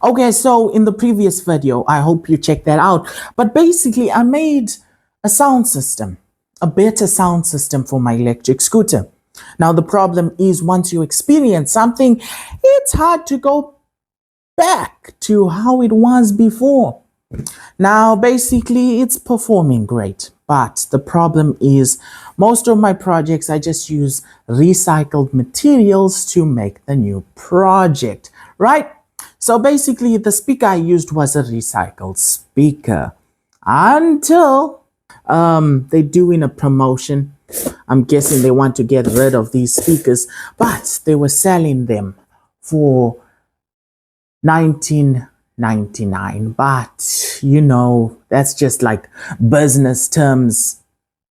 Okay, so in the previous video, I hope you checked that out. But basically, I made a sound system, a better sound system for my electric scooter. Now, the problem is once you experience something, it's hard to go back to how it was before. Now, basically, it's performing great. But the problem is most of my projects, I just use recycled materials to make the new project, right? So basically, the speaker I used was a recycled speaker until they're doing a promotion. I'm guessing they want to get rid of these speakers, but they were selling them for $19.99. But you know, that's just like business terms.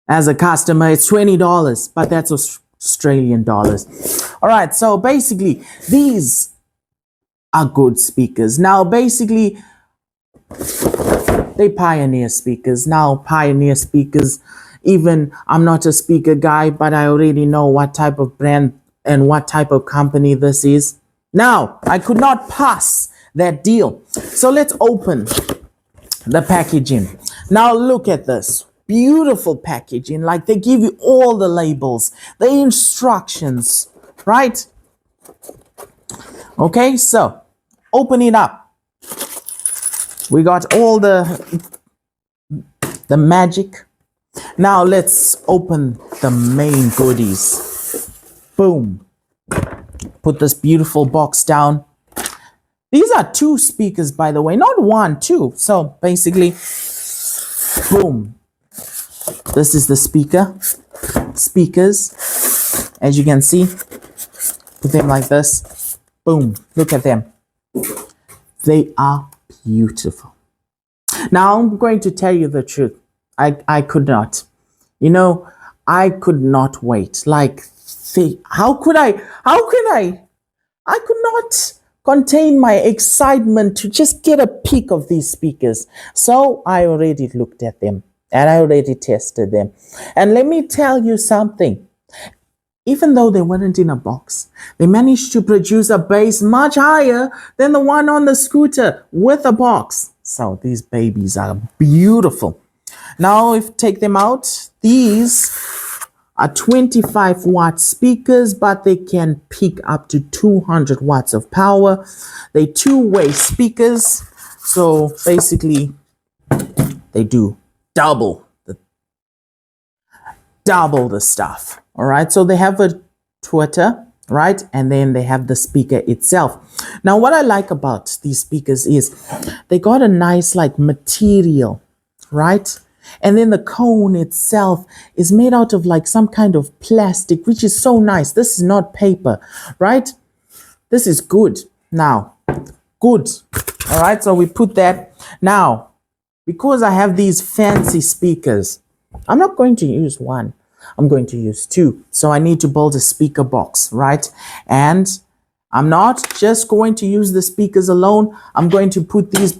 As a customer, it's $20, but that's Australian dollars. All right, so basically, these are good speakers. Now, basically, they Pioneer speakers. Now, Pioneer speakers, even I'm not a speaker guy, but I already know what type of brand and what type of company this is. Now, I could not pass that deal. So let's open the packaging. Now, look at this. Beautiful packaging. Like they give you all the labels, the instructions, right? Okay, so open it up. We got all the magic. Now let's open the main goodies. Boom. Put this beautiful box down. These are two speakers, by the way, not one, two. So basically, boom. This is the speakers. As you can see, put them like this. Boom, look at them. They are beautiful. Now, I'm going to tell you the truth. I could not. You know, I could not wait. Like, how could I could not contain my excitement to just get a peek of these speakers. So I already looked at them and I already tested them. And let me tell you something. Even though they weren't in a box, they managed to produce a bass much higher than the one on the scooter with a box. So these babies are beautiful. Now, if take them out, these are 25 watt speakers, but they can peak up to 200 watts of power. They two-way speakers. So basically, they do double the stuff. All right, so they have a tweeter, right? And then they have the speaker itself. Now, what I like about these speakers is they got a nice like material, right? And then the cone itself is made out of like some kind of plastic, which is so nice. This is not paper, right? This is good. Now, good. All right, so we put that. Now, because I have these fancy speakers, I'm not going to use one. I'm going to use two. So I need to build a speaker box, right? And I'm not just going to use the speakers alone. I'm going to put these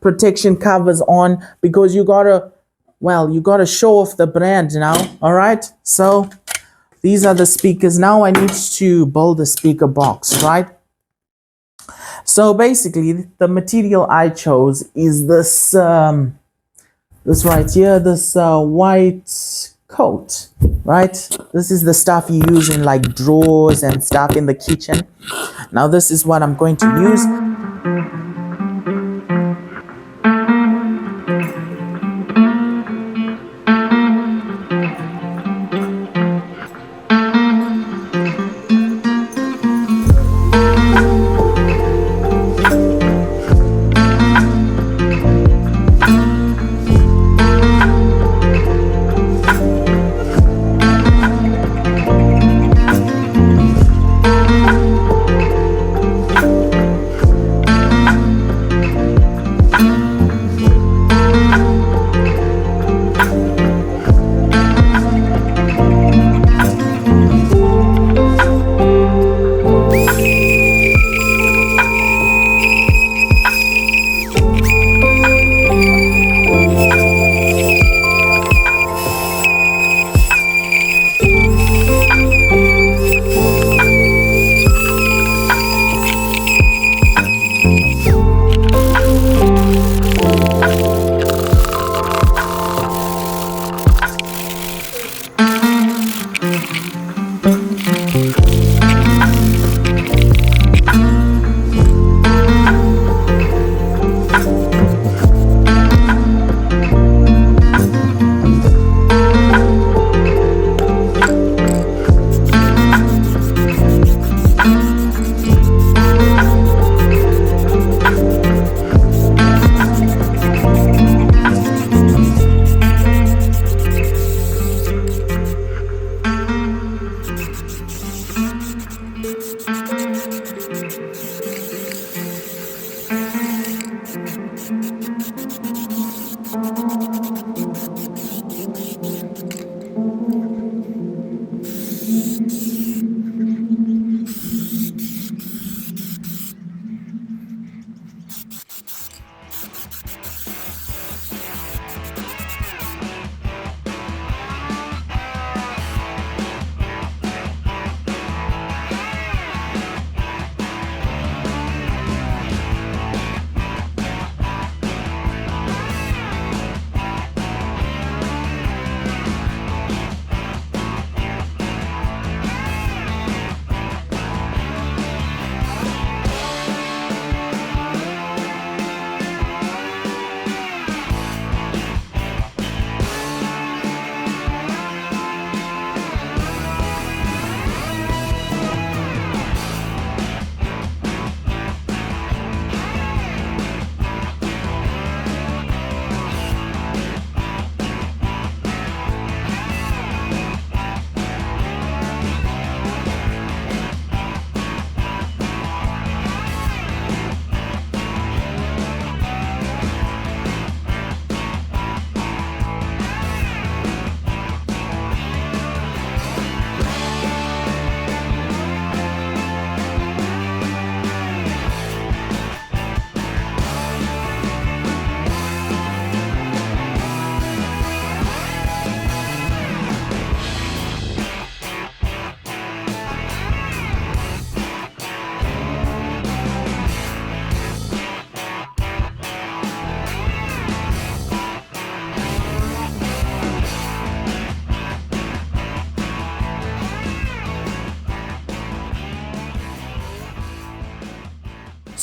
protection covers on because you gotta show off the brand now. All right. So these are the speakers. Now I need to build a speaker box, right? So basically the material I chose is this, this right here, this white coat, right? This is the stuff you use in like drawers and stuff in the kitchen. Now this is what I'm going to use.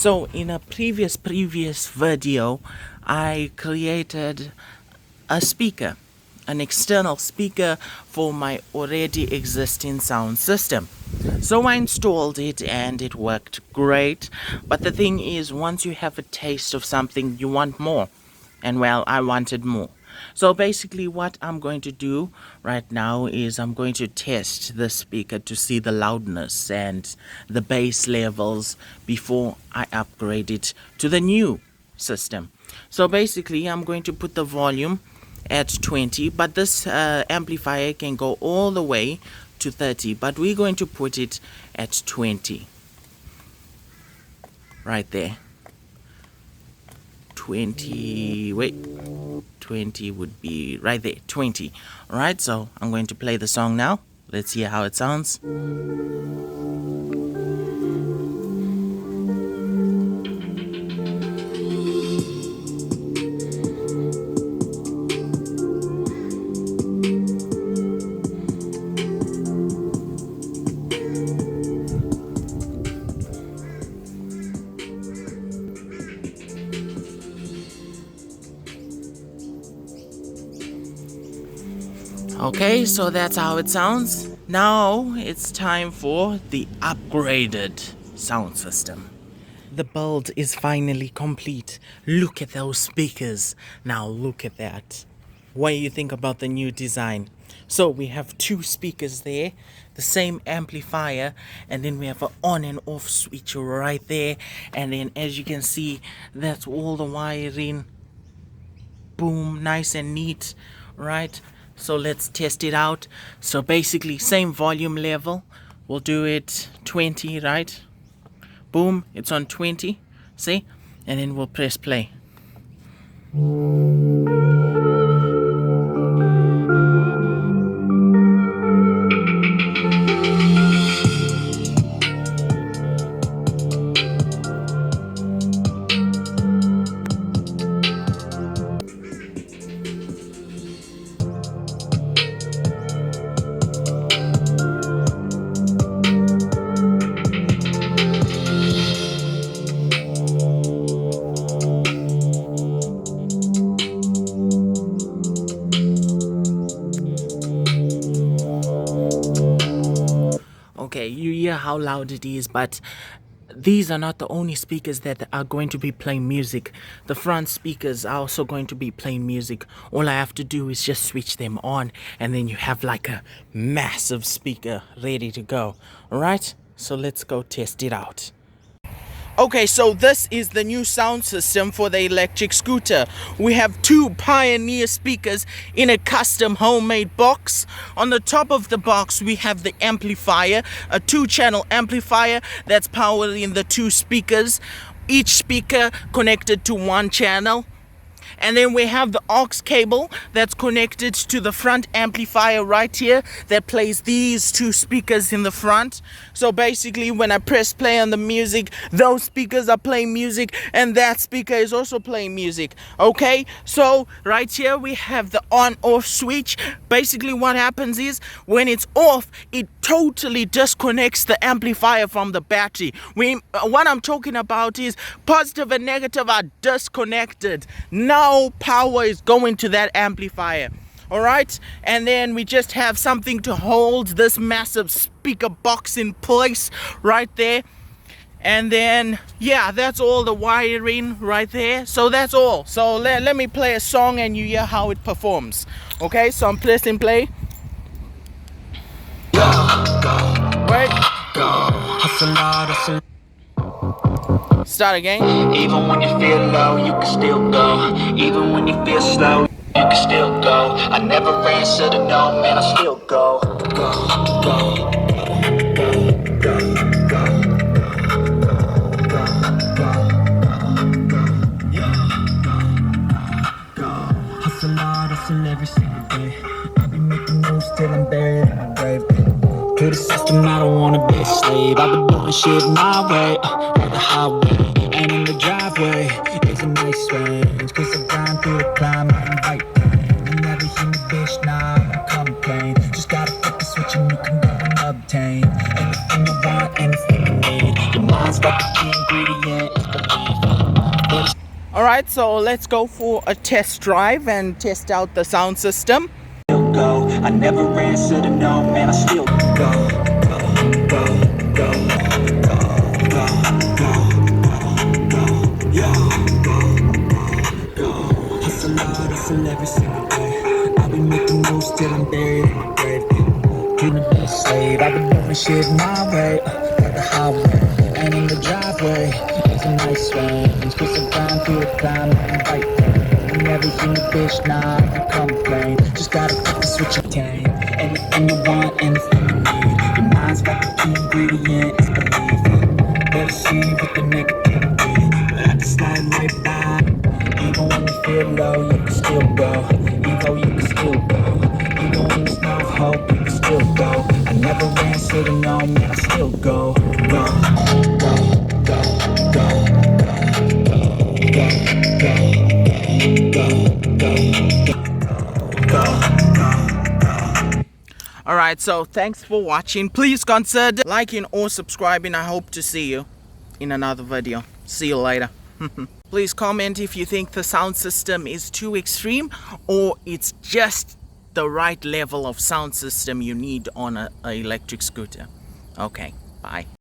So in a previous video, I created a speaker, an external speaker for my already existing sound system. So I installed it and it worked great. But the thing is, once you have a taste of something, you want more. And well, I wanted more. So basically what I'm going to do right now is I'm going to test the speaker to see the loudness and the bass levels before I upgrade it to the new system. So basically I'm going to put the volume at 20, but this amplifier can go all the way to 30, but we're going to put it at 20 right there. 20, wait, 20 would be right there, 20. All right, so I'm going to play the song now. Let's hear how it sounds. Okay, so that's how it sounds. Now it's time for the upgraded sound system. The build is finally complete. Look at those speakers. Now look at that. What do you think about the new design? So we have two speakers there, the same amplifier, and then we have an on and off switch right there. And then as you can see, that's all the wiring. Boom, nice and neat, right? So let's test it out. So basically same volume level. We'll do it 20, right? Boom, it's on 20, see? And then we'll press play. Okay, you hear how loud it is, but these are not the only speakers that are going to be playing music. The front speakers are also going to be playing music. All I have to do is just switch them on, and then you have like a massive speaker ready to go. Alright, so let's go test it out. Okay, so this is the new sound system for the electric scooter. We have two Pioneer speakers in a custom homemade box. On the top of the box we have the amplifier, a 2-channel amplifier that's powering the two speakers, each speaker connected to one channel. And then we have the aux cable that's connected to the front amplifier right here that plays these two speakers in the front. So basically when I press play on the music, those speakers are playing music and that speaker is also playing music. Okay, so right here we have the on-off switch. Basically what happens is when it's off, it totally disconnects the amplifier from the battery. What I'm talking about is positive and negative are disconnected. No power is going to that amplifier. Alright, and then we just have something to hold this massive speaker box in place right there. And then yeah, that's all the wiring right there. So that's all. So let me play a song and you hear how it performs. Okay, so I'm pressing play. Wait. Start again. Even when you feel low, you can still go. Even when you feel slow, you can still go. I never answer to no, man, I still go. Hustle hard, hustle every single day. I be making moves till I'm buried in my grave. To the system, I don't wanna be a slave. I've been doing shit my way, on the highway. And in the driveway, it's a nice range. Cause I grind through the climb, I invite pain. You never hear me, bitch, nah, I don't complain. Just gotta flip the switch and you can go and obtain anything you want, anything you need. Your mind's like the key ingredient, it's the All right, so let's go for a test drive and test out the sound system. Go. I never answer to no, man, I still go, go, go, go, go, go, go, go. Hustle hard, hustle every single day. I'll be making moves till I'm buried in my grave. Dreaming of a slave, I've been doing shit my way. Like the highway, and in the driveway, it's a nice range. Twist around through a climb, and right there. Never seen a bitch, nah, I can complain. Just gotta flip the switch and tame. Anything you want, anything you need. Your mind's got the key ingredient, it's belief. Better see with the negativity, but I just slide right by. Even when you feel low, you can still go. Even you can still go. Even when there's no hope, you can still go. I never answer to no, man, I still go, go, go, go, go, go, go, go. All right, so thanks for watching. Please consider liking or subscribing. I hope to see you in another video. See you later. Please comment if you think the sound system is too extreme or it's just the right level of sound system you need on an electric scooter. Okay, bye.